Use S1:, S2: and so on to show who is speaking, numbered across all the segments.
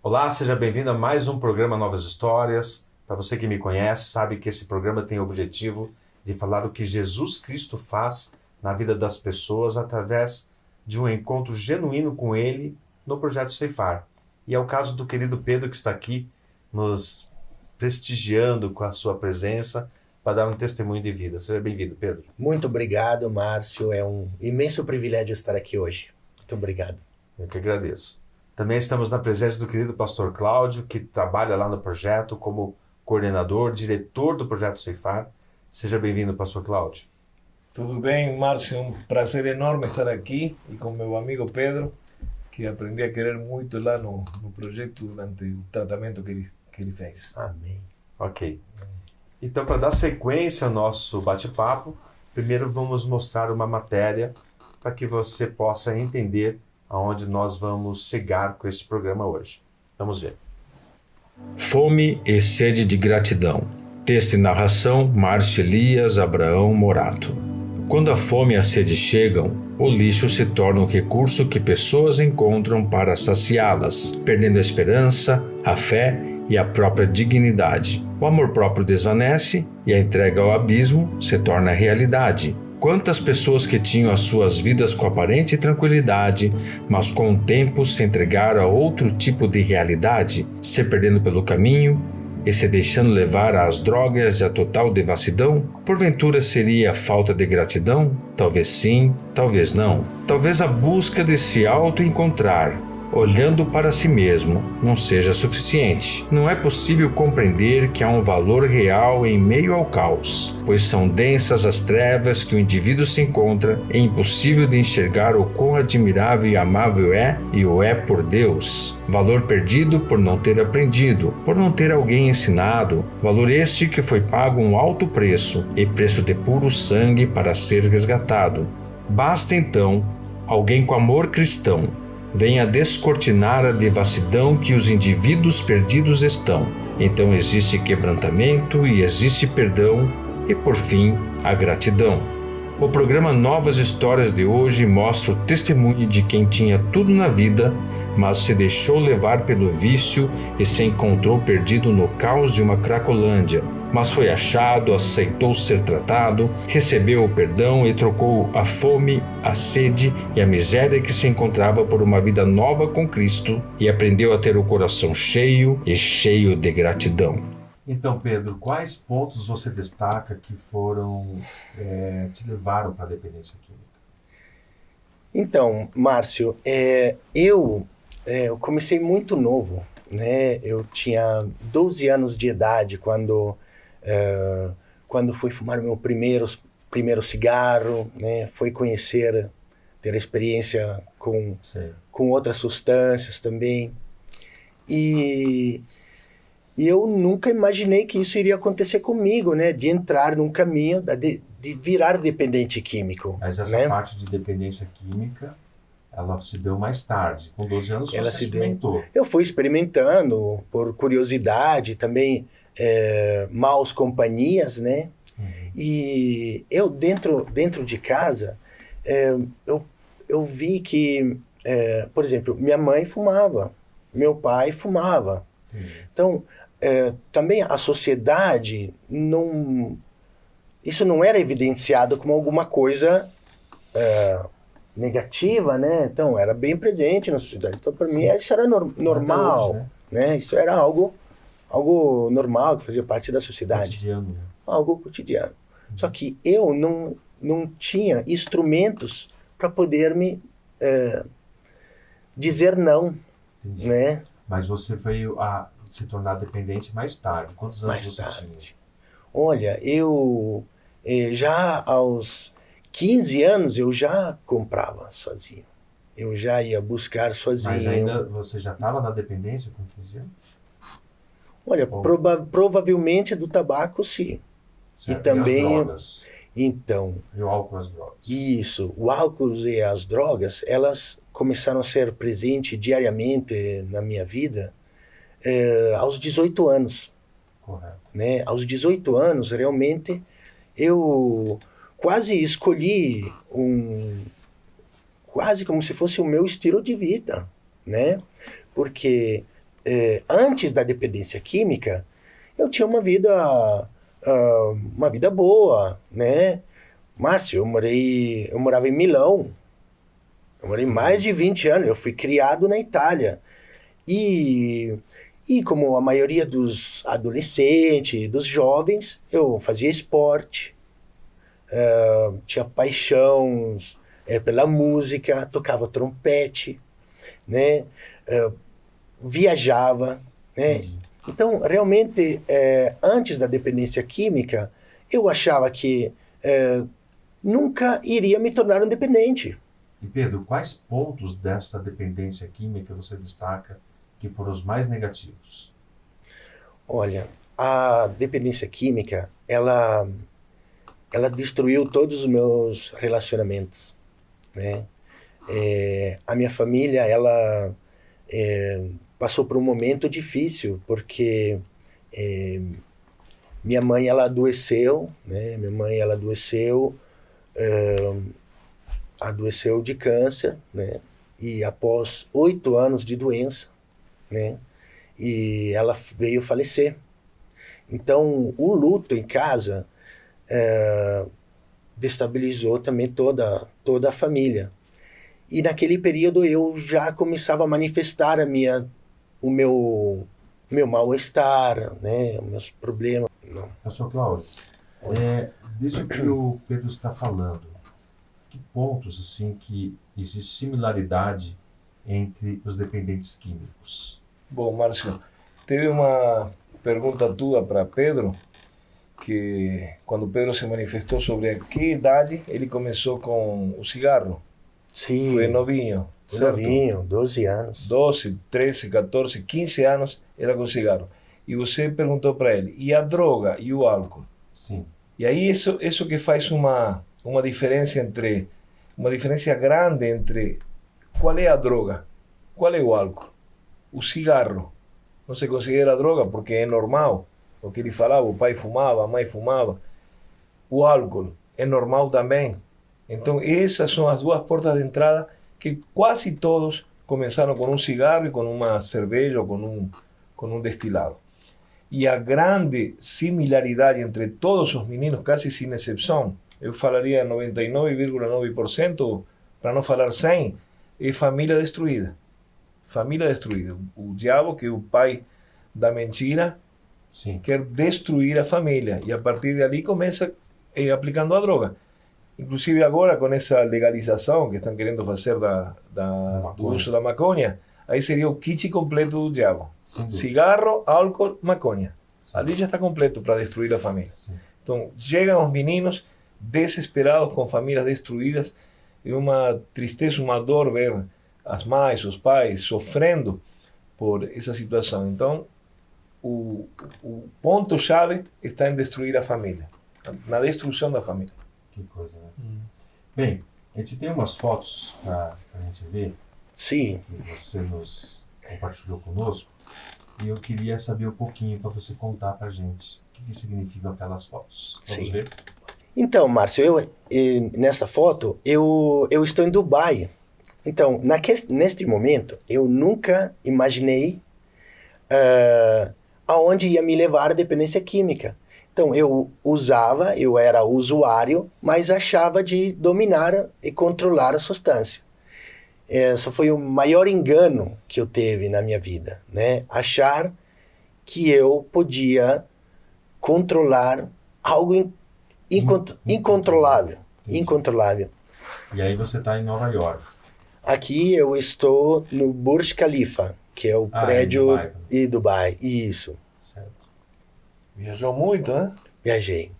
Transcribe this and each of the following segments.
S1: Olá, seja bem-vindo a mais um programa Novas Histórias. Para você que me conhece, sabe que esse programa tem o objetivo de falar o que Jesus Cristo faz na vida das pessoas através de um encontro genuíno com Ele no Projeto Ceifar. E é o caso do querido Pedro que está aqui nos prestigiando com a sua presença para dar um testemunho de vida. Seja bem-vindo, Pedro.
S2: Muito obrigado, Márcio. É um imenso privilégio estar aqui hoje. Muito obrigado.
S1: Eu que agradeço. Também estamos na presença do querido pastor Cláudio, que trabalha lá no projeto como coordenador, diretor do Projeto Ceifar. Seja bem-vindo, pastor Cláudio.
S3: Tudo bem, Márcio? Um prazer enorme estar aqui e com meu amigo Pedro, que aprendi a querer muito lá no projeto durante o tratamento que ele fez.
S2: Amém.
S1: Ok. Então, para dar sequência ao nosso bate-papo, primeiro vamos mostrar uma matéria para que você possa entender aonde nós vamos chegar com este programa hoje. Vamos ver.
S4: Fome e sede de gratidão. Texto e narração, Márcio Elias Abraão Morato. Quando a fome e a sede chegam, o lixo se torna um recurso que pessoas encontram para saciá-las, perdendo a esperança, a fé e a própria dignidade. O amor próprio desvanece e a entrega ao abismo se torna realidade. Quantas pessoas que tinham as suas vidas com aparente tranquilidade, mas com o tempo se entregaram a outro tipo de realidade, se perdendo pelo caminho e se deixando levar às drogas e à total devassidão? Porventura seria a falta de gratidão? Talvez sim, talvez não. Talvez a busca de se auto-encontrar, olhando para si mesmo, não seja suficiente. Não é possível compreender que há um valor real em meio ao caos, pois são densas as trevas que o indivíduo se encontra. É impossível de enxergar o quão admirável e amável é e o é por Deus. Valor perdido por não ter aprendido, por não ter alguém ensinado. Valor este que foi pago um alto preço, e preço de puro sangue para ser resgatado. Basta então alguém com amor cristão venha descortinar a devassidão que os indivíduos perdidos estão. Então existe quebrantamento e existe perdão e, por fim, a gratidão. O programa Novas Histórias de hoje mostra o testemunho de quem tinha tudo na vida, mas se deixou levar pelo vício e se encontrou perdido no caos de uma Cracolândia. Mas foi achado, aceitou ser tratado, recebeu o perdão e trocou a fome, a sede e a miséria que se encontrava por uma vida nova com Cristo e aprendeu a ter o coração cheio e cheio de gratidão.
S1: Então, Pedro, quais pontos você destaca que te levaram para a dependência química?
S2: Então, Márcio, eu comecei muito novo, né? Eu tinha 12 anos de idade quando fui fumar meu primeiro cigarro, né? Fui ter experiência com outras substâncias também. E eu nunca imaginei que isso iria acontecer comigo, né? De entrar num caminho de virar dependente químico.
S1: Mas essa parte de dependência química, ela se deu mais tarde. Com 12 anos você experimentou.
S2: Eu fui experimentando por curiosidade, também maus companhias, né? E eu dentro de casa, eu vi que, por exemplo, minha mãe fumava, meu pai fumava. Então, também a sociedade isso não era evidenciado como alguma coisa negativa, né? Então, era bem presente na sociedade. Então, para mim, isso era normal, hoje, né? Isso era algo normal, que fazia parte da sociedade.
S1: Cotidiano.
S2: Algo cotidiano. Só que eu não tinha instrumentos para poder me dizer não.
S1: Entendi.
S2: Né?
S1: Mas você veio a se tornar dependente mais tarde. Quantos anos você tinha?
S2: Olha, eu já aos 15 anos eu já comprava sozinho. Eu já ia buscar sozinho.
S1: Mas ainda você já estava na dependência com 15 anos?
S2: Olha, provavelmente do tabaco, sim.
S1: Certo.
S2: E também...
S1: E as drogas?
S2: Então...
S1: E o álcool e as drogas?
S2: Isso. O álcool e as drogas, elas começaram a ser presentes diariamente na minha vida aos 18 anos.
S1: Correto.
S2: Né? Aos 18 anos, realmente, eu quase escolhi quase como se fosse o meu estilo de vida, né? Porque antes da dependência química, eu tinha uma vida boa, né? Márcio, eu morava em Milão. Eu morei mais de 20 anos. Eu fui criado na Itália. E como a maioria dos adolescentes, dos jovens, eu fazia esporte, tinha paixão pela música, tocava trompete, né? Viajava, né? Então, realmente, antes da dependência química, eu achava que nunca iria me tornar um dependente.
S1: E Pedro, quais pontos desta dependência química você destaca que foram os mais negativos?
S2: Olha, a dependência química, ela destruiu todos os meus relacionamentos, né? A minha família, ela passou por um momento difícil, porque minha mãe, ela adoeceu, né? Adoeceu de câncer, né? E após 8 anos de doença, né? E ela veio falecer. Então, o luto em casa destabilizou também toda a família. E naquele período eu já começava a manifestar o meu mal-estar, né? Os meus problemas.
S1: Pastor Cláudio, disso que o Pedro está falando, que pontos assim que existe similaridade entre os dependentes químicos?
S3: Bom, Márcio, teve uma pergunta tua para Pedro, que quando Pedro se manifestou sobre a que idade ele começou com o cigarro.
S2: Sim.
S3: Foi novinho, certo?
S2: Novinho, 12 anos.
S3: 12, 13, 14, 15 anos era com cigarro. E você perguntou para ele, e a droga e o álcool?
S1: Sim.
S3: E aí isso que faz uma diferença uma diferença grande entre qual é a droga, qual é o álcool. O cigarro não se considera droga porque é normal, o que ele falava, o pai fumava, a mãe fumava. O álcool é normal também. Então essas são as duas portas de entrada que quase todos começaram com um cigarro e com uma cerveja ou com um destilado. E a grande similaridade entre todos os meninos, quase sem exceção, eu falaria 99,9%, para não falar 100%, é família destruída. Família destruída. O diabo, que é o pai da mentira,
S1: Sim.
S3: quer destruir a família. E a partir dali começa aplicando a droga. Inclusive agora, com essa legalização que estão querendo fazer do uso da maconha, aí seria o kit completo do diabo. Cigarro, álcool, maconha.
S1: Sim.
S3: Ali já está completo para destruir a família.
S1: Sim.
S3: Então, chegam os meninos desesperados, com famílias destruídas, e uma tristeza, uma dor ver as mães, os pais sofrendo por essa situação. Então, o ponto-chave está em destruir a família, na destruição da família.
S1: Que coisa, né? Bem, a gente tem umas fotos para a gente ver.
S2: Sim.
S1: Que você nos compartilhou conosco. E eu queria saber um pouquinho para você contar para a gente o que significam aquelas fotos. Vamos
S2: Sim.
S1: ver?
S2: Então, Márcio, nessa foto, eu estou em Dubai. Então, neste momento, eu nunca imaginei aonde ia me levar a dependência química. Então, eu era usuário, mas achava de dominar e controlar a substância. Esse foi o maior engano que eu teve na minha vida, né? Achar que eu podia controlar algo incontrolável. Incontrolável.
S1: E aí você está em Nova York.
S2: Aqui eu estou no Burj Khalifa, que é o prédio
S1: em
S2: Dubai. Isso.
S1: Certo.
S3: Viajou muito, né?
S2: Viajei.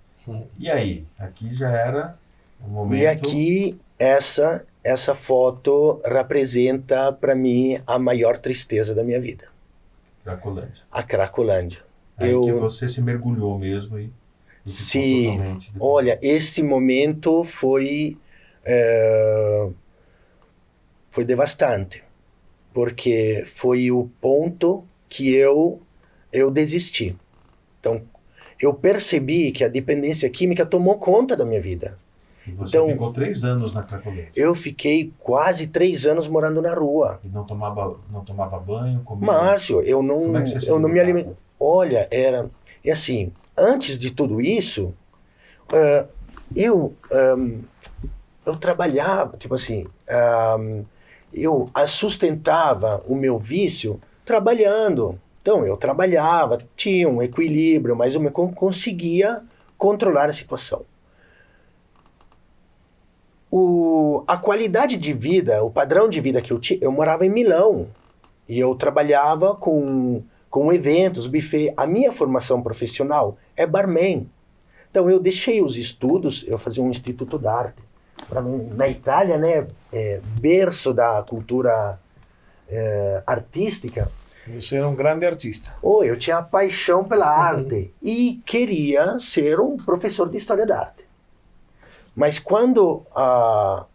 S1: E aí? Aqui já era um momento...
S2: E aqui, essa foto representa para mim a maior tristeza da minha vida.
S1: Cracolândia.
S2: A Cracolândia.
S1: Aí que você se mergulhou mesmo e
S2: sim, olha, esse momento foi devastante, porque foi o ponto que eu desisti. Então, eu percebi que a dependência química tomou conta da minha vida.
S1: E você
S2: Então,
S1: ficou 3 anos na Cracolândia.
S2: eu fiquei quase 3 anos morando na rua.
S1: E não tomava banho, comia...
S2: Márcio, eu não,
S1: Como é que você se
S2: eu não me
S1: alimentava?
S2: alimentava. Olha, era... E assim, antes de tudo isso, eu trabalhava, tipo assim, eu sustentava o meu vício trabalhando. Então, eu trabalhava, tinha um equilíbrio, mas eu conseguia controlar a situação. A qualidade de vida, o padrão de vida que eu tinha, eu morava em Milão e eu trabalhava com eventos, buffet. A minha formação profissional é barman. Então eu deixei os estudos, eu fazia um Instituto d'Arte. Na Itália, né, berço da cultura artística.
S3: Você era um grande artista.
S2: Eu tinha paixão pela arte e queria ser um professor de história da arte. Mas quando a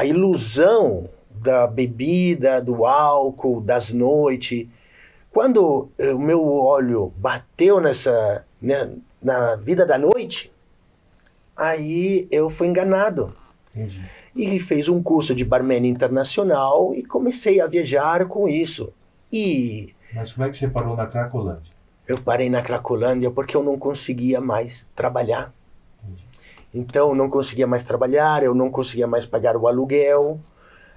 S2: ilusão da bebida, do álcool, das noites, quando o meu olho bateu na vida da noite, aí eu fui enganado.
S1: Entendi.
S2: E fiz um curso de barman internacional e comecei a viajar com isso.
S1: Mas como é que você parou na Cracolândia?
S2: Eu parei na Cracolândia porque eu não conseguia mais trabalhar.
S1: Entendi.
S2: Então, eu não conseguia mais trabalhar, eu não conseguia mais pagar o aluguel.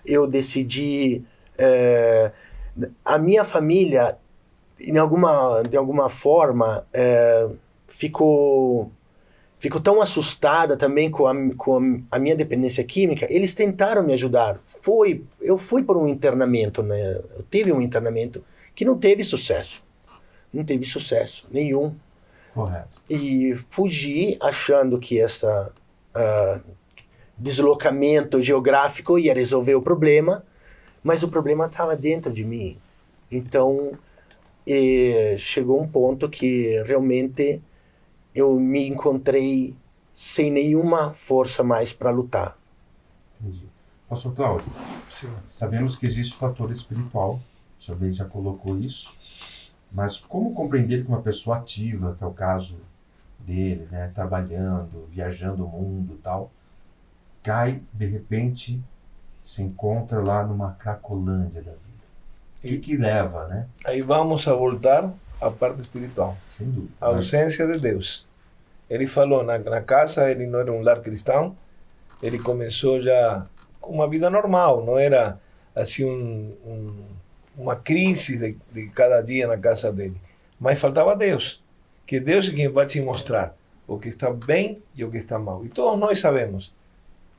S2: Eu decidi... a minha família, de alguma forma, ficou tão assustada também com a minha dependência química. Eles tentaram me ajudar. Eu fui por um internamento, né? Eu tive um internamento que não teve sucesso. Não teve sucesso nenhum.
S1: Correto.
S2: E fugi achando que esse deslocamento geográfico ia resolver o problema, mas o problema estava dentro de mim. Então, chegou um ponto que realmente eu me encontrei sem nenhuma força mais para lutar.
S1: Entendi. Pastor Cláudio,
S3: Sim.
S1: sabemos que existe o fator espiritual, o senhor bem já colocou isso, mas como compreender que uma pessoa ativa, que é o caso dele, né, trabalhando, viajando o mundo e tal, cai, de repente, se encontra lá numa Cracolândia da vida? O que leva, né?
S3: Aí vamos a voltar à parte espiritual.
S1: Sem dúvida.
S3: A ausência de Deus. Ele falou, na casa ele não era um lar cristão, ele começou já com uma vida normal, não era assim uma crise de cada dia na casa dele. Mas faltava Deus, que Deus é quem vai te mostrar o que está bem e o que está mal. E todos nós sabemos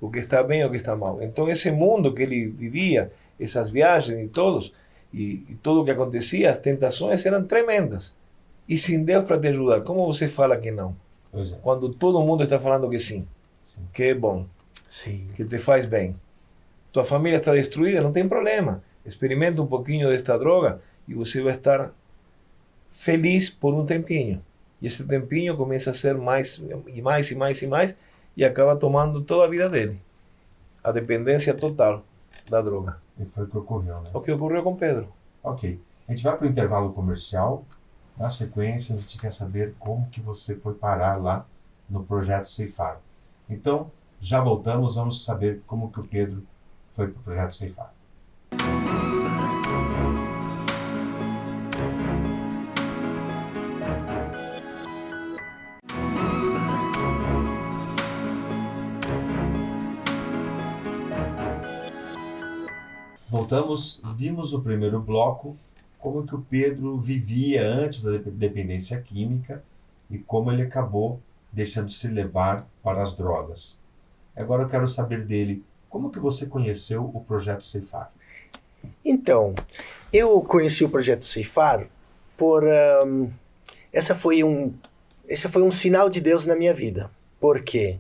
S3: o que está bem e o que está mal. Então esse mundo que ele vivia, essas viagens e tudo o que acontecia, as tentações eram tremendas. E sem Deus para te ajudar, como você fala que não?
S1: Pois é.
S3: Quando todo mundo está falando que sim, que é bom,
S2: Sim.
S3: que te faz bem. Tua família está destruída, não tem problema. Experimenta um pouquinho desta droga e você vai estar feliz por um tempinho. E esse tempinho começa a ser mais e mais e mais e mais e acaba tomando toda a vida dele. A dependência total da droga.
S1: E foi o que ocorreu, né?
S3: O que ocorreu com Pedro.
S1: Ok. A gente vai para o intervalo comercial. Na sequência, a gente quer saber como que você foi parar lá no Projeto Ceifar. Então, já voltamos, vamos saber como que o Pedro foi para o Projeto Ceifar. Voltamos, vimos o primeiro bloco, como que o Pedro vivia antes da dependência química e como ele acabou deixando de se levar para as drogas. Agora eu quero saber dele, como que você conheceu o Projeto Ceifar?
S2: Então, eu conheci o Projeto Ceifar por... esse foi um sinal de Deus na minha vida. Por quê?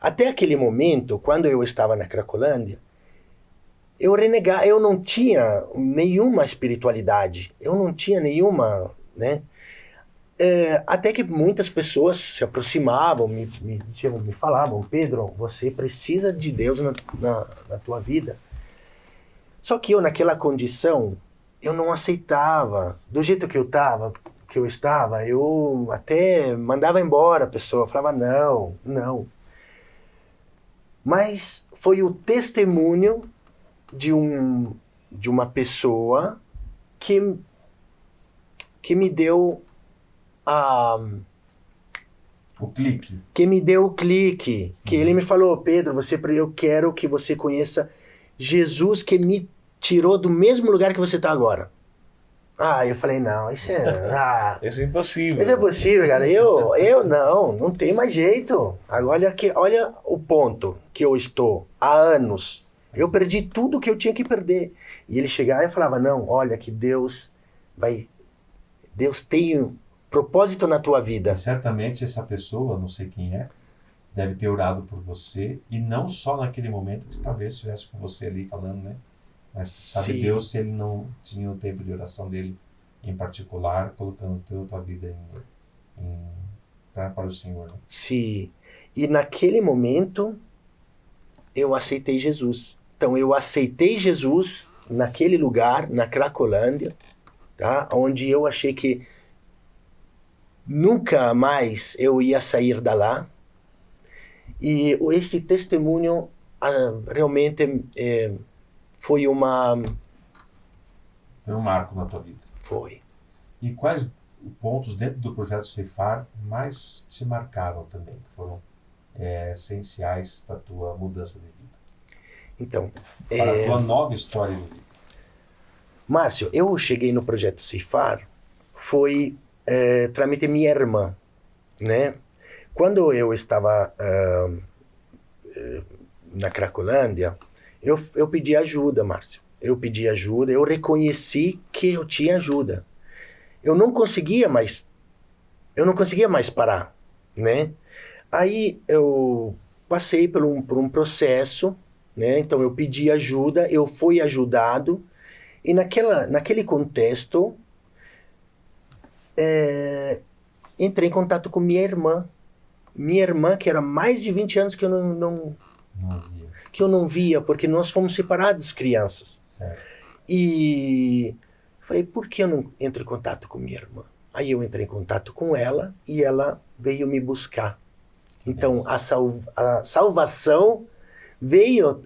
S2: Até aquele momento, quando eu estava na Cracolândia, eu não tinha nenhuma espiritualidade, eu não tinha nenhuma, né? Até que muitas pessoas se aproximavam, me falavam, Pedro, você precisa de Deus na tua vida. Só que eu, naquela condição, eu não aceitava. Do jeito que eu estava, eu até mandava embora a pessoa, falava não. Mas foi o testemunho de uma pessoa que me deu
S1: O clique.
S2: que me deu o clique, que ele me falou: Pedro, eu quero que você conheça Jesus, que me tirou do mesmo lugar que você está agora. Eu falei, não, isso é...
S3: Isso é impossível.
S2: Isso é possível, cara. Eu não tem mais jeito. Agora, olha o ponto que eu estou há anos. Eu perdi tudo que eu tinha que perder. E ele chegava e falava, não, olha que Deus tem um propósito na tua vida.
S1: E certamente essa pessoa, não sei quem é, deve ter orado por você, e não só naquele momento que talvez estivesse com você ali falando, né? Mas sabe
S2: Sim.
S1: Deus se ele não tinha o tempo de oração dele em particular, colocando tua vida para o Senhor, né?
S2: Sim. E naquele momento, eu aceitei Jesus. Então, eu aceitei Jesus naquele lugar, na Cracolândia, tá? Onde eu achei que nunca mais eu ia sair da lá. E esse testemunho realmente foi
S1: Foi um marco na tua vida.
S2: Foi.
S1: E quais pontos dentro do projeto Ceifar mais te marcaram também, que foram essenciais para a tua mudança de vida?
S2: Então,
S1: Para a tua nova história de vida.
S2: Márcio, eu cheguei no projeto Ceifar, foi tramite minha irmã, né? Quando eu estava na Cracolândia, eu pedi ajuda, Márcio. Eu pedi ajuda, eu reconheci que eu tinha ajuda. Eu não conseguia mais parar, né? Aí eu passei por um processo, né? Então eu pedi ajuda, eu fui ajudado, e naquele contexto entrei em contato com minha irmã. Minha irmã, que era mais de 20 anos que eu não via, porque nós fomos separados crianças.
S1: Certo.
S2: E falei, por que eu não entro em contato com minha irmã? Aí eu entrei em contato com ela e ela veio me buscar. Então a salvação veio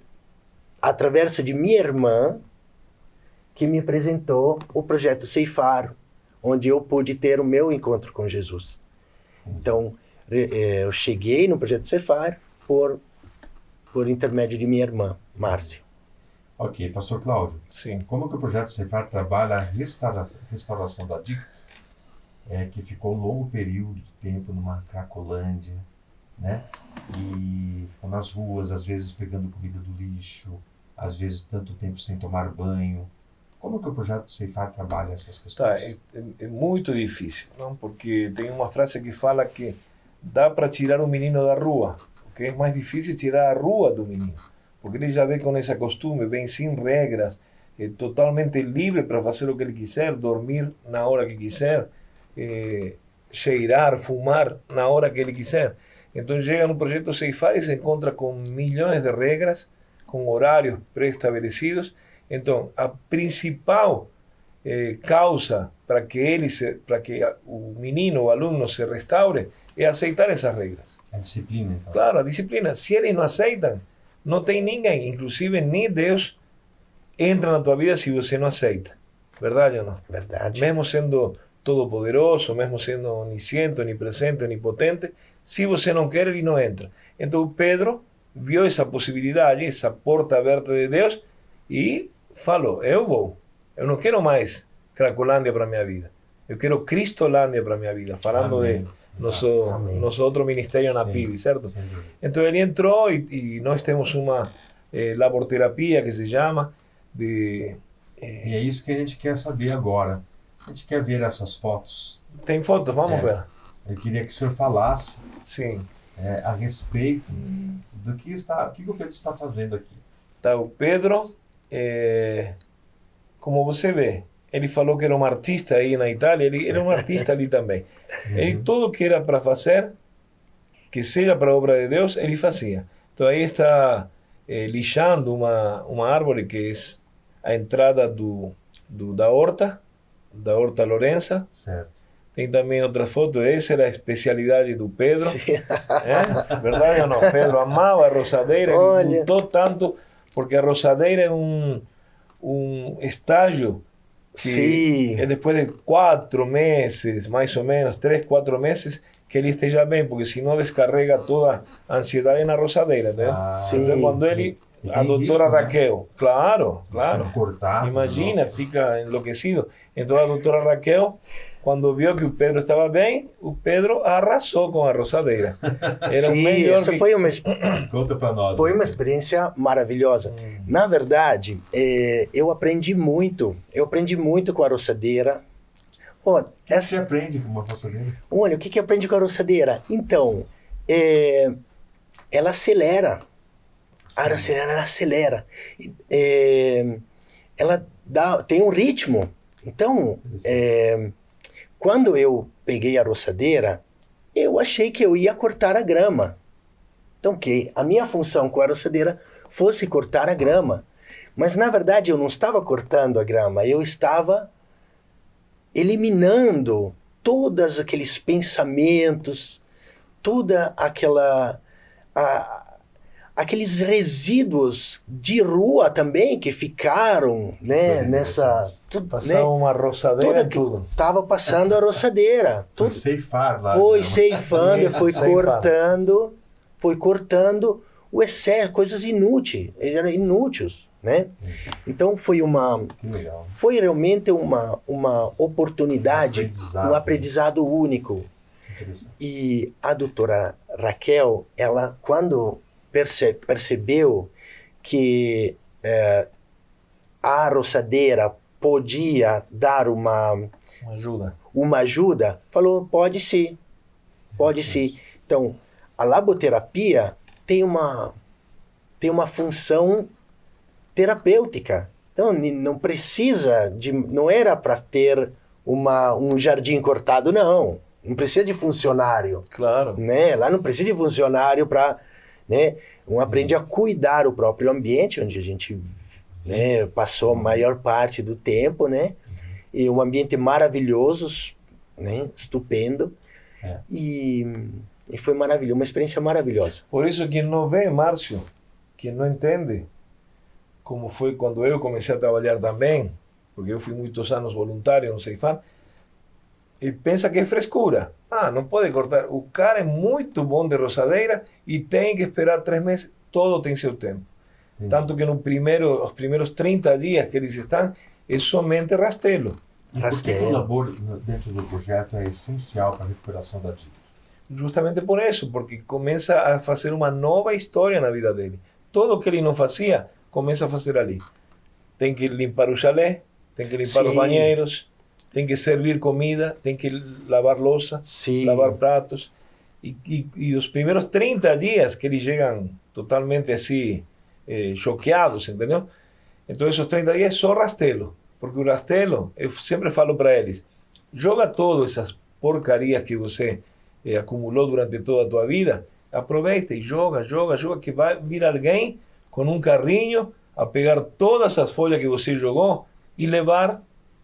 S2: através de minha irmã, que me apresentou o projeto Ceifar, onde eu pude ter o meu encontro com Jesus. Então eu cheguei no projeto Ceifar por intermédio de minha irmã, Márcia.
S1: Ok, pastor Cláudio.
S3: Sim.
S1: Como que o projeto Ceifar trabalha a restauração da adicto, que ficou um longo período de tempo numa Cracolândia, né? E ficou nas ruas, às vezes pegando comida do lixo, às vezes tanto tempo sem tomar banho. Como que o projeto Ceifar trabalha essas questões?
S3: É muito difícil, não? Porque tem uma frase que fala que dá para tirar um menino da rua, porque é mais difícil tirar a rua do menino, porque ele já vem com esse costume, vem sem regras, é totalmente livre para fazer o que ele quiser, dormir na hora que quiser, cheirar, fumar na hora que ele quiser. Então chega no projeto Ceifar e se encontra com milhões de regras, com horários pré-estabelecidos. Então a principal causa para que o menino, o aluno se restaure, é aceitar essas regras.
S1: A disciplina, então.
S3: Claro, a disciplina. Se eles não aceitam, não tem ninguém, inclusive nem Deus, entra na tua vida se você não aceita. Verdade ou não?
S2: Verdade.
S3: Mesmo sendo todo-poderoso, mesmo sendo onisciente, onipresente, onipotente, se você não quer, ele não entra. Então Pedro viu essa possibilidade, essa porta aberta de Deus, e falou, eu não quero mais Cracolândia para minha vida. Eu quero Cristolândia para minha vida. Falando
S1: Amém.
S3: de nosso outro ministério na PIB, certo?
S1: Sim.
S3: Então ele entrou e nós temos uma laborterapia que se chama
S1: E é isso que a gente quer saber agora. A gente quer ver essas fotos.
S3: Tem fotos, vamos ver.
S1: Eu queria que o senhor falasse
S3: Sim.
S1: a respeito do que o Pedro está fazendo aqui.
S3: Tá, o Pedro, como você vê, ele falou que era um artista aí na Itália, ele era um artista ali também. Ele tudo que era para fazer, que seja para a obra de Deus, ele fazia. Então aí está lixando uma árvore que é a entrada da horta Lorenza.
S1: Certo.
S3: Tem também outra foto, essa era a especialidade do Pedro.
S2: Sim.
S3: Verdade ou não? Pedro amava a roçadeira, ele lutou tanto, porque a roçadeira é um estágio que é depois de 4 meses, mais ou menos, 3, 4 meses, que ele esteja bem, porque senão descarrega toda a ansiedade na roçadeira, né? Então, quando ele, a doutora Raquel, claro,
S1: Cortar,
S3: imagina, fica enlouquecido. Então a doutora Raquel, quando viu que o Pedro estava bem, o Pedro arrasou com a roçadeira. Era o melhor
S2: essa foi uma
S1: Conta para nós.
S2: Foi uma experiência maravilhosa. Na verdade, eu aprendi muito com a roçadeira.
S1: O que você aprende com uma roçadeira?
S2: Olha, o que aprende com a roçadeira? Então, ela acelera. A roçadeira, ela acelera. Ela tem um ritmo. Então, quando eu peguei a roçadeira, eu achei que eu ia cortar a grama. Então, que a minha função com a roçadeira fosse cortar a grama. Mas, na verdade, eu não estava cortando a grama, eu estava eliminando todos aqueles pensamentos, toda aqueles resíduos de rua também que ficaram, né, nessa...
S3: Passava uma roçadeira tudo.
S2: Estava passando a roçadeira.
S1: Foi ceifar lá.
S2: Foi ceifando, foi cortando o excesso, coisas inúteis, eram inúteis, né? Então foi realmente uma oportunidade, um aprendizado único. E a doutora Raquel, ela quando percebeu que a roçadeira podia dar uma ajuda, falou, pode sim. Então, a laboterapia tem uma função terapêutica. Então, não precisa não era para ter um jardim cortado, não. Não precisa de funcionário.
S3: Claro.
S2: Né? Lá não precisa de funcionário para... Né? Aprende a cuidar o próprio ambiente, onde a gente, né, passou a maior parte do tempo, né? E um ambiente maravilhoso, né? Estupendo. E foi maravilhoso, uma experiência maravilhosa.
S3: Por isso, quem não vê, Márcio, quem não entende como foi quando eu comecei a trabalhar também, porque eu fui muitos anos voluntário no Ceifar, e pensa que é frescura. Não pode cortar. O cara é muito bom de roçadeira e tem que esperar 3 meses. Todo tem seu tempo. Entendi. Tanto que os primeiros 30 dias que eles estão, é somente rastelo.
S1: E por que o labor dentro do projeto é essencial para a recuperação da dívida?
S3: Justamente por isso, porque começa a fazer uma nova história na vida dele. Tudo que ele não fazia, começa a fazer ali. Tem que limpar o chalé, tem que limpar os banheiros, tem que servir comida, tem que lavar louça, lavar pratos. E os primeiros 30 dias que eles chegam totalmente assim, choqueados, entendeu? Então, esses 30 dias é só rastelo. Porque o rastelo, eu sempre falo para eles, joga todas essas porcarias que você acumulou durante toda a tua vida, aproveita e joga, que vai vir alguém com um carrinho a pegar todas as folhas que você jogou e levar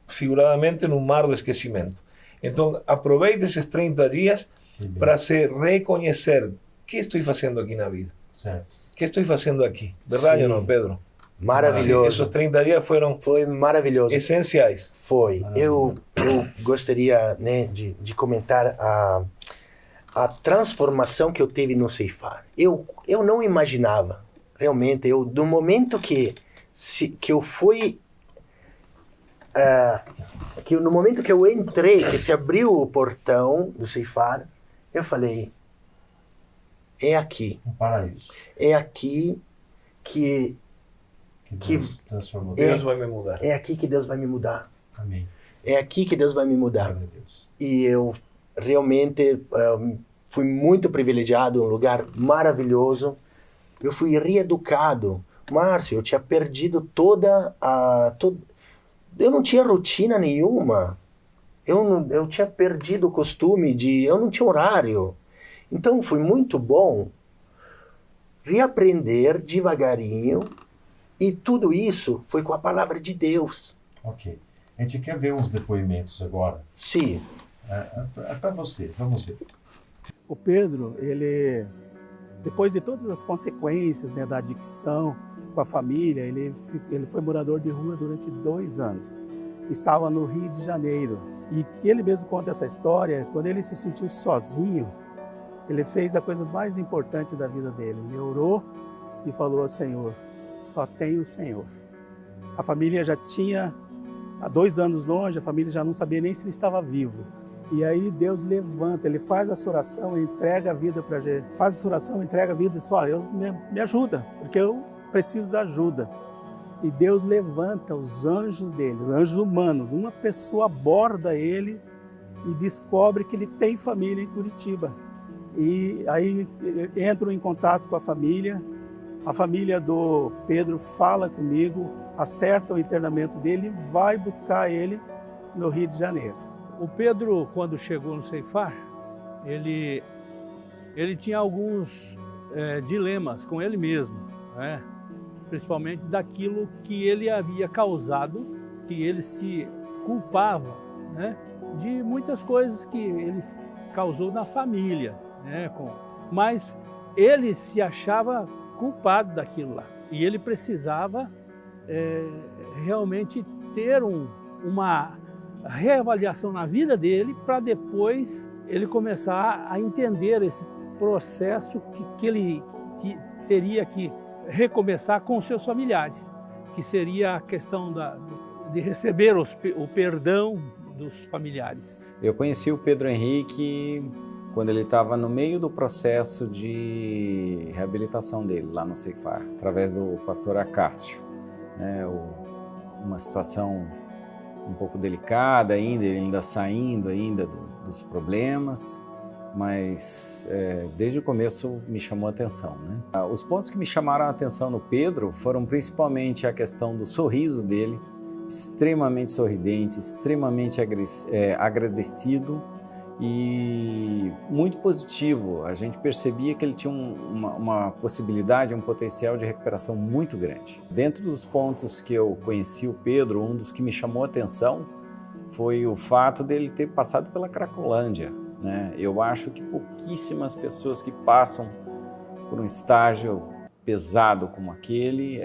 S3: figuradamente no mar do esquecimento. Então, aproveite esses 30 dias para se reconhecer o que estou fazendo aqui na vida.
S1: Certo.
S3: O que estou fazendo aqui? Verdade ou não, Pedro?
S2: Maravilhoso.
S3: Esses 30 dias foi
S2: maravilhoso.
S3: Essenciais.
S2: Foi. Eu gostaria, né, de comentar a transformação que eu tive no Ceifar. Eu não imaginava, realmente, do momento que eu fui... no momento que eu entrei, que se abriu o portão do Ceifar, eu falei, é aqui.
S1: Um paraíso.
S2: É aqui que
S1: Deus transformou.
S3: Deus vai me mudar.
S2: É aqui que Deus vai me mudar.
S1: Amém.
S2: É aqui que Deus vai me mudar.
S1: Glória a Deus.
S2: E eu realmente fui muito privilegiado, um lugar maravilhoso. Eu fui reeducado. Márcio, eu tinha perdido eu não tinha rotina nenhuma. Eu tinha perdido o costume eu não tinha horário. Então foi muito bom reaprender devagarinho, e tudo isso foi com a palavra de Deus.
S1: Ok. A gente quer ver uns depoimentos agora.
S2: Sim.
S1: É para você, vamos ver.
S5: O Pedro, ele, depois de todas as consequências, né, da adicção com a família, ele foi morador de rua durante 2 anos. Estava no Rio de Janeiro. E ele mesmo conta essa história, quando ele se sentiu sozinho, ele fez a coisa mais importante da vida dele. Ele orou e falou ao Senhor, só tem o Senhor. A família já tinha, há 2 anos longe, a família já não sabia nem se ele estava vivo. E aí Deus levanta, ele faz essa oração, entrega a vida para gente. Faz essa oração, entrega a vida e diz, olha, me ajuda, porque eu preciso da ajuda. E Deus levanta os anjos dele, os anjos humanos. Uma pessoa aborda ele e descobre que ele tem família em Curitiba. E aí entram em contato com a família do Pedro fala comigo, acerta o internamento dele e vai buscar ele no Rio de Janeiro.
S6: O Pedro, quando chegou no Ceifar, ele tinha alguns dilemas com ele mesmo, né? Principalmente daquilo que ele havia causado, que ele se culpava, né? De muitas coisas que ele causou na família, né? Mas ele se achava culpado daquilo lá. E ele precisava realmente ter uma reavaliação na vida dele para depois ele começar a entender esse processo que ele teria que recomeçar com os seus familiares, que seria a questão de receber o perdão dos familiares.
S7: Eu conheci o Pedro Henrique quando ele estava no meio do processo de reabilitação dele lá no Ceifar, através do pastor Acácio. Uma situação um pouco delicada ainda, ele ainda saindo dos problemas, mas desde o começo me chamou a atenção, né? Os pontos que me chamaram a atenção no Pedro foram principalmente a questão do sorriso dele, extremamente sorridente, extremamente agradecido e muito positivo. A gente percebia que ele tinha uma possibilidade, um potencial de recuperação muito grande. Dentro dos pontos que eu conheci o Pedro, um dos que me chamou a atenção foi o fato dele ter passado pela Cracolândia, né? Eu acho que pouquíssimas pessoas que passam por um estágio pesado como aquele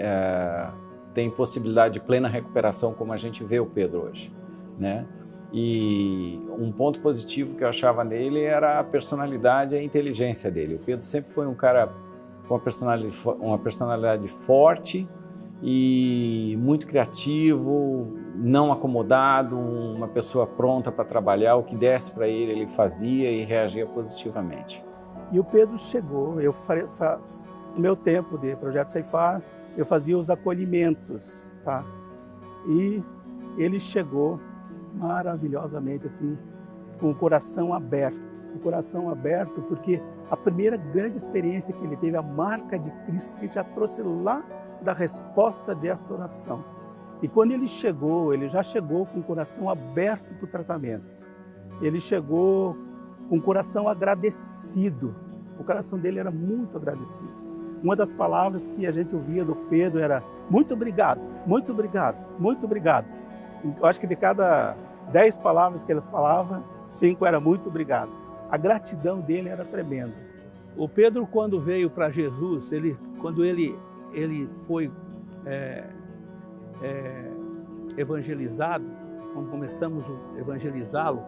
S7: têm possibilidade de plena recuperação como a gente vê o Pedro hoje, né? E um ponto positivo que eu achava nele era a personalidade e a inteligência dele. O Pedro sempre foi um cara com uma personalidade forte e muito criativo, não acomodado, uma pessoa pronta para trabalhar, o que desse para ele fazia e reagia positivamente.
S5: E o Pedro chegou, no meu tempo de Projeto Ceifar, eu fazia os acolhimentos, tá? E ele chegou maravilhosamente assim, com o coração aberto. O coração aberto porque a primeira grande experiência que ele teve, a marca de Cristo, que já trouxe lá da resposta desta oração. E quando ele já chegou com o coração aberto para o tratamento. Ele chegou com o coração agradecido. O coração dele era muito agradecido. Uma das palavras que a gente ouvia do Pedro era muito obrigado, muito obrigado, muito obrigado. Eu acho que de cada 10 palavras que ele falava, 5 era muito obrigado. A gratidão dele era tremenda.
S6: O Pedro, quando veio para Jesus, quando ele foi evangelizado, quando começamos a evangelizá-lo,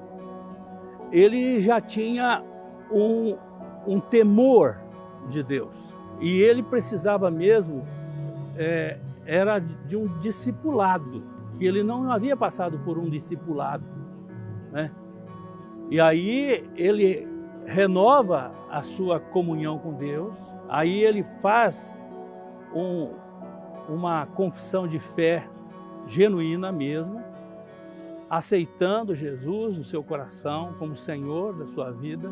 S6: ele já tinha um temor de Deus. E ele precisava mesmo, era de um discipulado, que ele não havia passado por um discipulado, né? E aí ele renova a sua comunhão com Deus, aí ele faz uma confissão de fé genuína mesmo, aceitando Jesus no seu coração como Senhor da sua vida,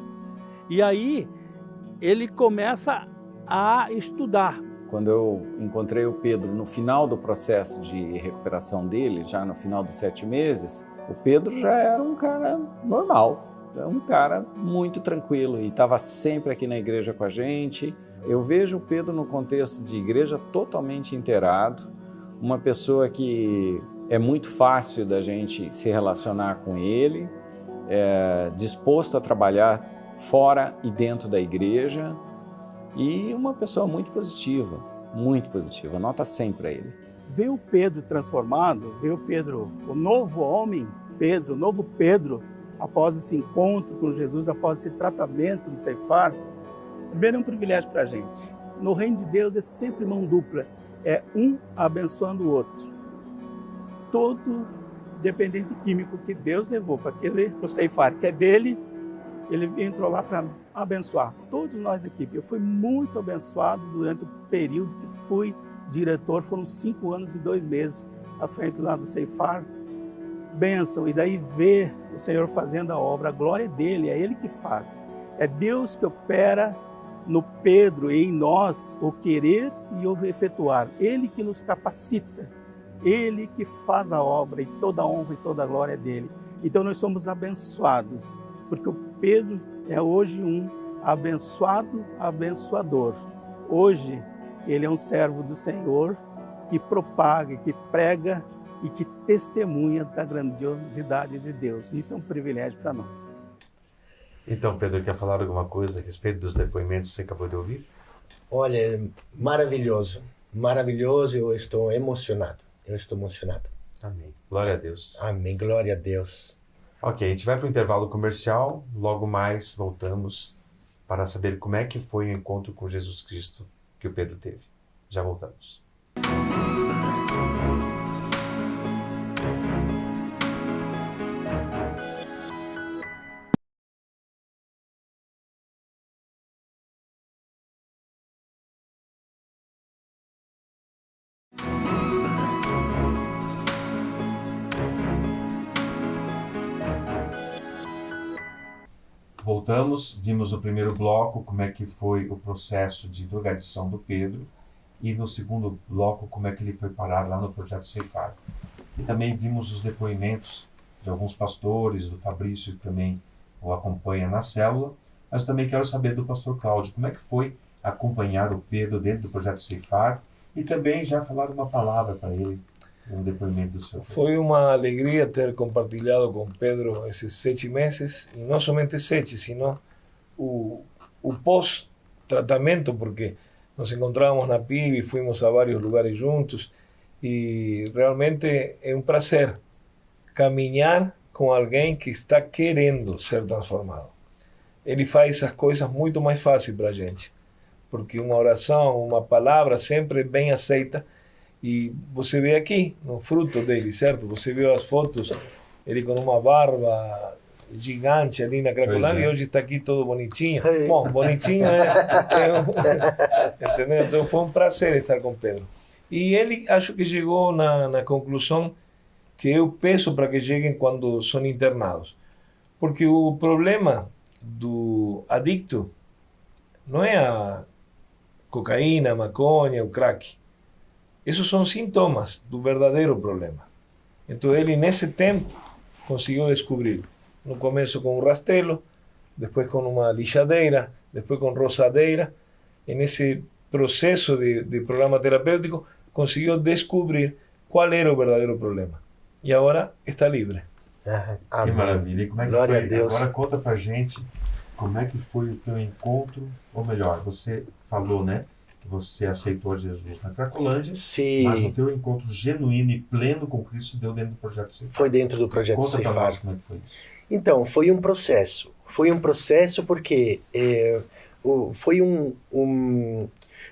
S6: e aí ele começa a estudar.
S7: Quando eu encontrei o Pedro no final do processo de recuperação dele, já no final dos 7 meses, o Pedro já era um cara normal, um cara muito tranquilo e estava sempre aqui na igreja com a gente. Eu vejo o Pedro no contexto de igreja totalmente inteirado, uma pessoa que é muito fácil da gente se relacionar com ele disposto a trabalhar fora e dentro da igreja, e uma pessoa muito positiva, nota 100 para ele.
S5: Ver o Pedro transformado, ver o Pedro, o novo homem, Pedro, o novo Pedro, após esse encontro com Jesus, após esse tratamento do ceifar, primeiro é um privilégio para a gente. No reino de Deus é sempre mão dupla, é um abençoando o outro. Todo dependente químico que Deus levou para o ceifar, que é dele, ele entrou lá para abençoar todos nós da equipe. Eu fui muito abençoado durante o período que fui diretor, foram 5 anos e 2 meses à frente lá do ceifar. Bênção, e daí ver o Senhor fazendo a obra, a glória é dele, é ele que faz. É Deus que opera no Pedro e em nós o querer e o efetuar. Ele que nos capacita, ele que faz a obra, e toda a honra e toda a glória é dele. Então nós somos abençoados, porque o Pedro é hoje um abençoado abençoador. Hoje ele é um servo do Senhor que propaga, que prega e que testemunha da grandiosidade de Deus. Isso é um privilégio para nós.
S1: Então, Pedro, quer falar alguma coisa a respeito dos depoimentos que você acabou de ouvir?
S2: Olha, maravilhoso, maravilhoso, eu estou emocionado.
S1: Amém. Glória a Deus.
S2: Amém, glória a Deus.
S1: Ok, a gente vai para o intervalo comercial, logo mais voltamos para saber como é que foi o encontro com Jesus Cristo que o Pedro teve. Já voltamos. Voltamos, vimos no primeiro bloco como é que foi o processo de drogadição do Pedro e no segundo bloco como é que ele foi parar lá no Projeto Ceifar. E também vimos os depoimentos de alguns pastores, do Fabrício que também o acompanha na célula, mas também quero saber do pastor Cláudio, como é que foi acompanhar o Pedro dentro do Projeto Ceifar e também já falar uma palavra para ele, um depoimento do seu.
S3: Foi uma alegria ter compartilhado com Pedro esses 7 meses, e não somente 7, sino o pós-tratamento, porque nos encontramos na PIB e fomos a vários lugares juntos, e realmente é um prazer caminhar com alguém que está querendo ser transformado. Ele faz as coisas muito mais fáceis para a gente, porque uma oração, uma palavra sempre é bem aceita. E você vê aqui, no fruto dele, certo? Você viu as fotos, ele com uma barba gigante ali na Cracolândia, e hoje está aqui todo bonitinho. Bom, bonitinho entendeu? Então foi um prazer estar com Pedro. E ele, acho que chegou na conclusão que eu peço para que cheguem quando são internados. Porque o problema do adicto não é a cocaína, a maconha, o crack. Esses são sintomas do verdadeiro problema. Então ele, nesse tempo, conseguiu descobrir. No começo com um rastelo, depois com uma lixadeira, depois com roçadeira. E nesse processo de programa terapêutico, conseguiu descobrir qual era o verdadeiro problema. E agora está livre.
S1: Que maravilha. E como é que
S2: Glória
S1: foi?
S2: a Deus.
S1: Agora conta pra gente como é que foi o teu encontro, ou melhor, você falou, né? Que você aceitou Jesus na Cracolândia,
S2: Sim.
S1: Mas o teu encontro genuíno e pleno com Cristo deu dentro do Projeto Ceifar.
S2: Foi dentro do Projeto
S1: Conta pra
S2: Ceifar.
S1: nós como é que foi isso.
S2: Então, foi um processo. Foi um processo porque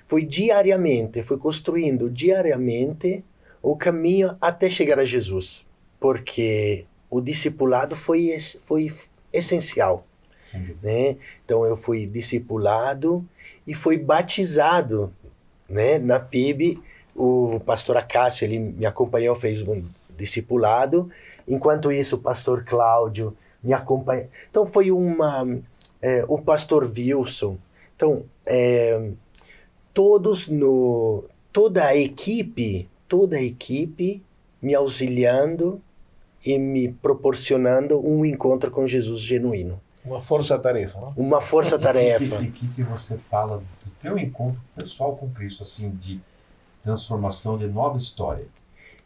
S2: foi diariamente, foi construindo diariamente o caminho até chegar a Jesus. Porque o discipulado foi essencial. Né? Então, eu fui discipulado e fui batizado, né? Na PIB. O pastor Acácio, ele me acompanhou, fez um discipulado. Enquanto isso, o pastor Cláudio me acompanhou. Então, foi o pastor Wilson. Então, toda a equipe me auxiliando e me proporcionando um encontro com Jesus genuíno.
S3: Uma força-tarefa, não?
S2: Uma força-tarefa.
S1: O que você fala do teu encontro pessoal com Cristo, assim, de transformação, de nova história?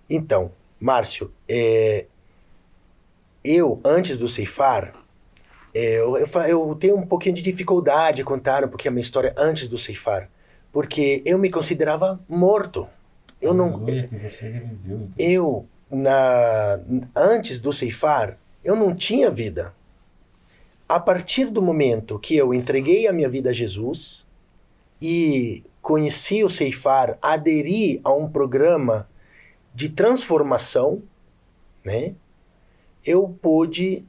S2: Então, Márcio, eu, antes do ceifar, eu tenho um pouquinho de dificuldade de contar um pouquinho a minha história antes do ceifar, porque eu me considerava morto. Eu não... Antes do ceifar, eu não tinha vida. A partir do momento que eu entreguei a minha vida a Jesus e conheci o ceifar, aderi a um programa de transformação, né? Eu pude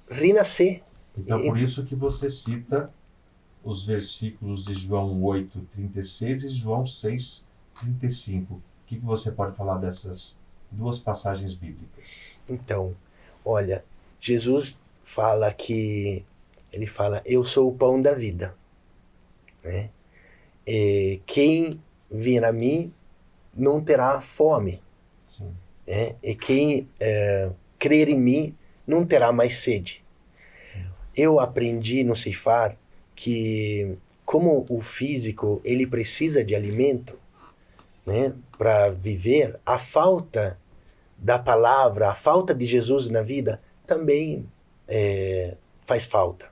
S2: renascer.
S1: Então, por isso que você cita os versículos de João 8:36 e João 6:35. O que você pode falar dessas duas passagens bíblicas?
S2: Então, olha, Jesus fala eu sou o pão da vida, né? Quem vir a mim não terá fome.
S1: Sim.
S2: E quem crer em mim não terá mais sede.
S1: Sim.
S2: Eu aprendi no ceifar que como o físico ele precisa de alimento, né, para viver, a falta da palavra, a falta de Jesus na vida também faz falta.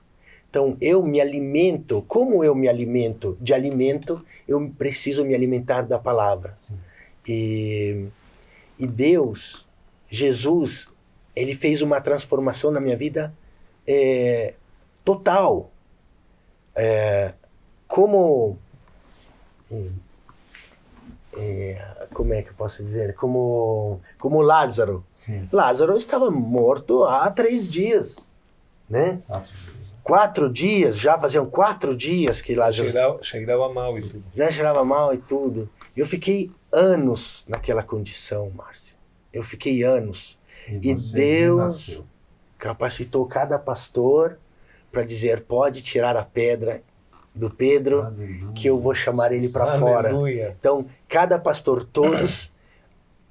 S2: Então eu me alimento, como eu me alimento de alimento, eu preciso me alimentar da palavra.
S1: Sim.
S2: E Deus, Jesus, ele fez uma transformação na minha vida total. Como é que eu posso dizer? Como Lázaro.
S1: Sim.
S2: Lázaro estava morto há 3 dias, né? 4 dias, já faziam 4 dias que Lázaro...
S3: Cheirava mal e tudo.
S2: Já cheirava mal e tudo. Eu fiquei anos naquela condição, Márcio. Eu fiquei anos. E Deus renasceu. Capacitou cada pastor para dizer, pode tirar a pedra do Pedro, aleluia, que eu vou chamar ele para fora. Então, cada pastor, todos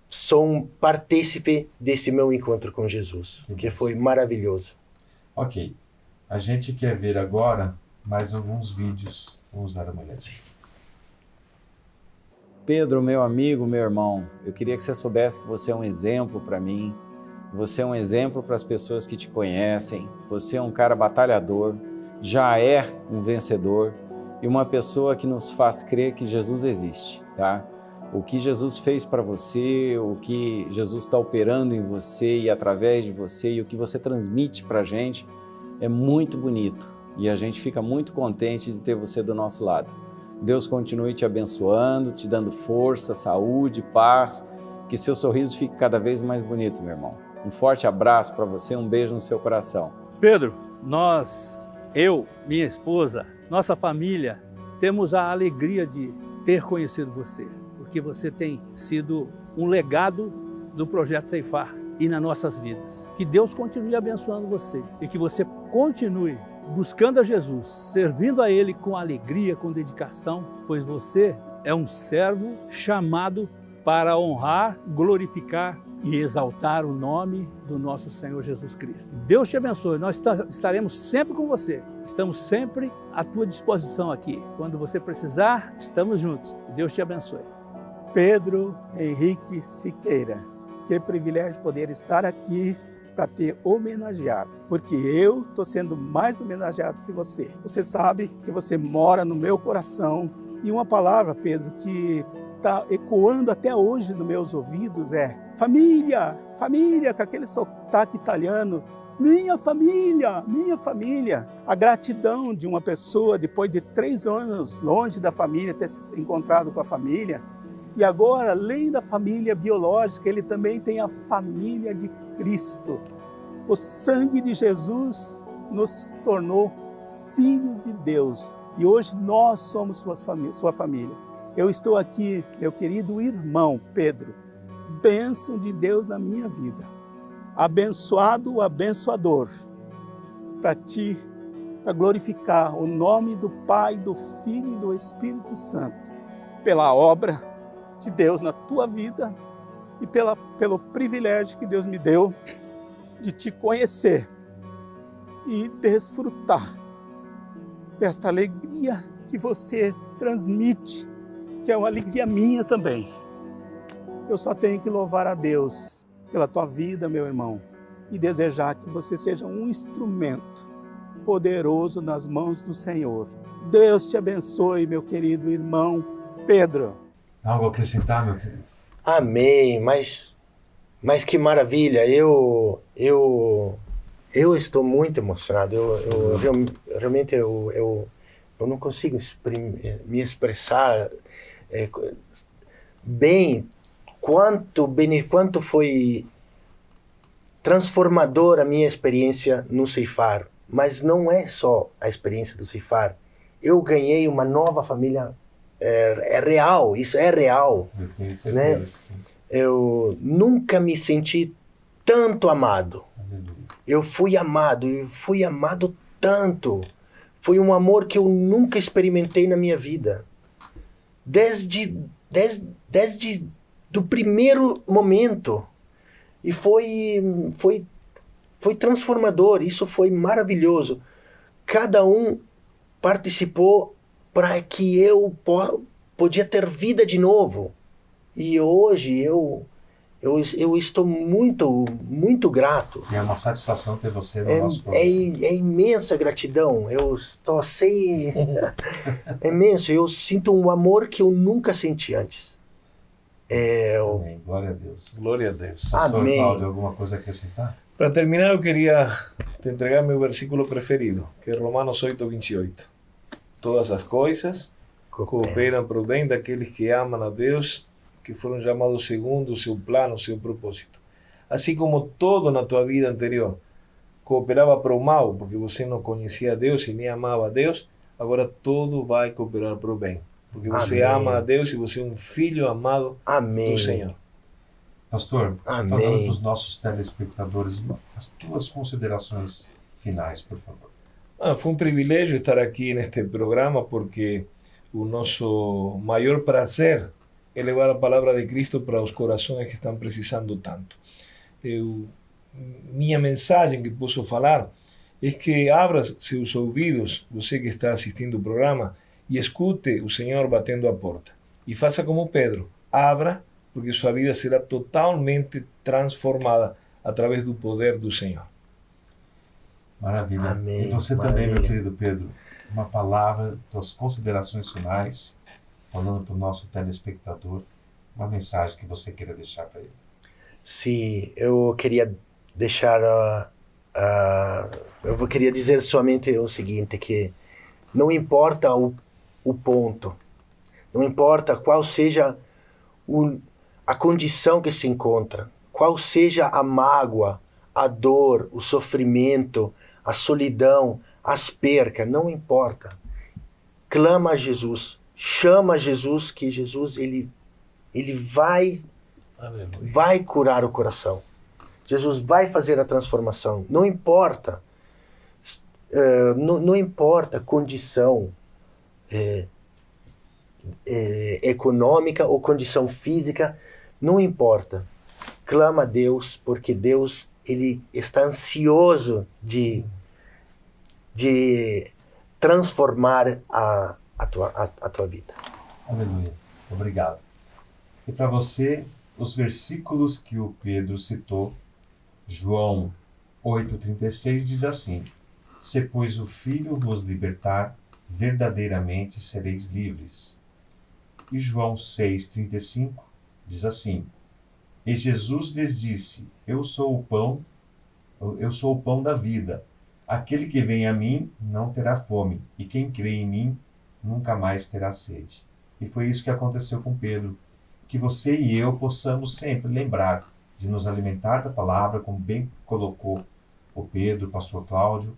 S2: são partícipe desse meu encontro com Jesus, que foi maravilhoso.
S1: Ok. A gente quer ver agora mais alguns vídeos. Vamos dar uma olhadinha.
S7: Pedro, meu amigo, meu irmão, eu queria que você soubesse que você é um exemplo para mim, você é um exemplo para as pessoas que te conhecem, você é um cara batalhador, já é um vencedor e uma pessoa que nos faz crer que Jesus existe, tá? O que Jesus fez para você, o que Jesus está operando em você e através de você e o que você transmite para a gente é muito bonito e a gente fica muito contente de ter você do nosso lado. Deus continue te abençoando, te dando força, saúde, paz, que seu sorriso fique cada vez mais bonito, meu irmão. Um forte abraço para você, um beijo no seu coração.
S6: Pedro, eu, minha esposa, nossa família, temos a alegria de ter conhecido você, porque você tem sido um legado do Projeto Ceifar e nas nossas vidas. Que Deus continue abençoando você e que você continue buscando a Jesus, servindo a Ele com alegria, com dedicação, pois você é um servo chamado para honrar, glorificar e exaltar o nome do nosso Senhor Jesus Cristo. Deus te abençoe, nós estaremos sempre com você, estamos sempre à tua disposição aqui. Quando você precisar, estamos juntos. Deus te abençoe.
S5: Pedro Henrique Siqueira, que privilégio poder estar aqui para te homenagear, porque eu estou sendo mais homenageado que você. Você sabe que você mora no meu coração e uma palavra, Pedro, que está ecoando até hoje nos meus ouvidos é família, família, com aquele sotaque italiano, minha família, minha família. A gratidão de uma pessoa, depois de 3 anos longe da família, ter se encontrado com a família, e agora, além da família biológica, ele também tem a família de Cristo. O sangue de Jesus nos tornou filhos de Deus, e hoje nós somos sua família. Eu estou aqui, meu querido irmão Pedro, bênção de Deus na minha vida, abençoado o abençoador, para ti, para glorificar o nome do Pai, do Filho e do Espírito Santo, pela obra de Deus na tua vida e pelo privilégio que Deus me deu de te conhecer e desfrutar desta alegria que você transmite, que é uma alegria minha também. Eu só tenho que louvar a Deus pela tua vida, meu irmão, e desejar que você seja um instrumento poderoso nas mãos do Senhor. Deus te abençoe, meu querido irmão Pedro.
S1: Algo a acrescentar, meu querido?
S2: Amém, mas que maravilha, eu estou muito emocionado, realmente eu não consigo me expressar bem quanto foi transformadora a minha experiência no Ceifar, mas não é só a experiência do Ceifar, eu ganhei uma nova família, é real, isso é real, né? Eu nunca me senti tanto amado. Eu fui amado tanto. Foi um amor que eu nunca experimentei na minha vida. Desde do primeiro momento. E foi transformador, isso foi maravilhoso. Cada um participou para que eu podia ter vida de novo. E hoje eu estou muito grato.
S1: E é uma satisfação ter você no nosso programa.
S2: É imensa gratidão. Eu estou sem... é imenso. Eu sinto um amor que eu nunca senti antes.
S1: Amém. Glória a Deus.
S3: Glória a Deus.
S1: Pastor
S2: Amém.
S1: Cláudio, alguma coisa a acrescentar?
S3: Para terminar, eu queria te entregar meu versículo preferido, que é Romanos 8:28. Todas as coisas cooperam para o bem daqueles que amam a Deus, que foram chamados segundo o seu plano, o seu propósito. Assim como todo na tua vida anterior cooperava para o mal, porque você não conhecia a Deus e nem amava a Deus, agora tudo vai cooperar para o bem. Porque você ama a Deus e você é um filho amado do Senhor.
S1: Pastor,
S2: Amém.
S1: falando para os nossos telespectadores, as tuas considerações finais, por favor.
S3: Foi um privilégio estar aqui neste programa, porque o nosso maior prazer é levar a palavra de Cristo para os corações que estão precisando tanto. Minha mensagem que posso falar é que abra seus ouvidos, você que está assistindo o programa, e escute o Senhor batendo a porta. E faça como Pedro, abra, porque sua vida será totalmente transformada através do poder do Senhor.
S1: Maravilha.
S2: Amém.
S1: E você também, meu querido Pedro, uma palavra, suas considerações finais, falando para o nosso telespectador, uma mensagem que você queira deixar para ele.
S2: Sim, eu queria deixar... eu queria dizer somente o seguinte, que não importa o ponto, não importa qual seja a condição que se encontra, qual seja a mágoa, a dor, o sofrimento, a solidão, as percas, não importa. Clama a Jesus, chama a Jesus, que Jesus ele vai curar o coração. Jesus vai fazer a transformação. Não importa, não importa a condição econômica ou condição física, não importa. Clama a Deus, porque Deus ele está ansioso de transformar a tua vida.
S1: Aleluia. Obrigado. E para você, os versículos que o Pedro citou, João 8,36 diz assim: Se, pois, o Filho vos libertar, verdadeiramente sereis livres. E João 6,35 diz assim: E Jesus lhes disse: Eu sou o pão da vida. Aquele que vem a mim não terá fome, e quem crê em mim nunca mais terá sede. E foi isso que aconteceu com Pedro. Que você e eu possamos sempre lembrar de nos alimentar da palavra, como bem colocou o Pedro, o pastor Cláudio,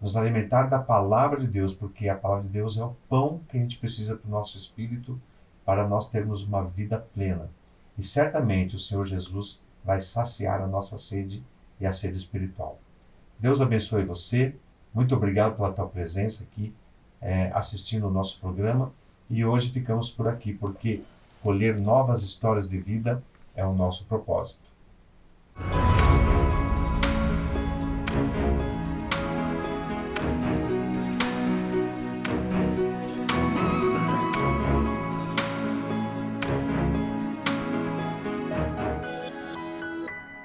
S1: nos alimentar da palavra de Deus, porque a palavra de Deus é o pão que a gente precisa para o nosso espírito, para nós termos uma vida plena. E certamente o Senhor Jesus vai saciar a nossa sede e a sede espiritual. Deus abençoe você. Muito obrigado pela tua presença aqui, assistindo o nosso programa. E hoje ficamos por aqui, porque colher novas histórias de vida é o nosso propósito.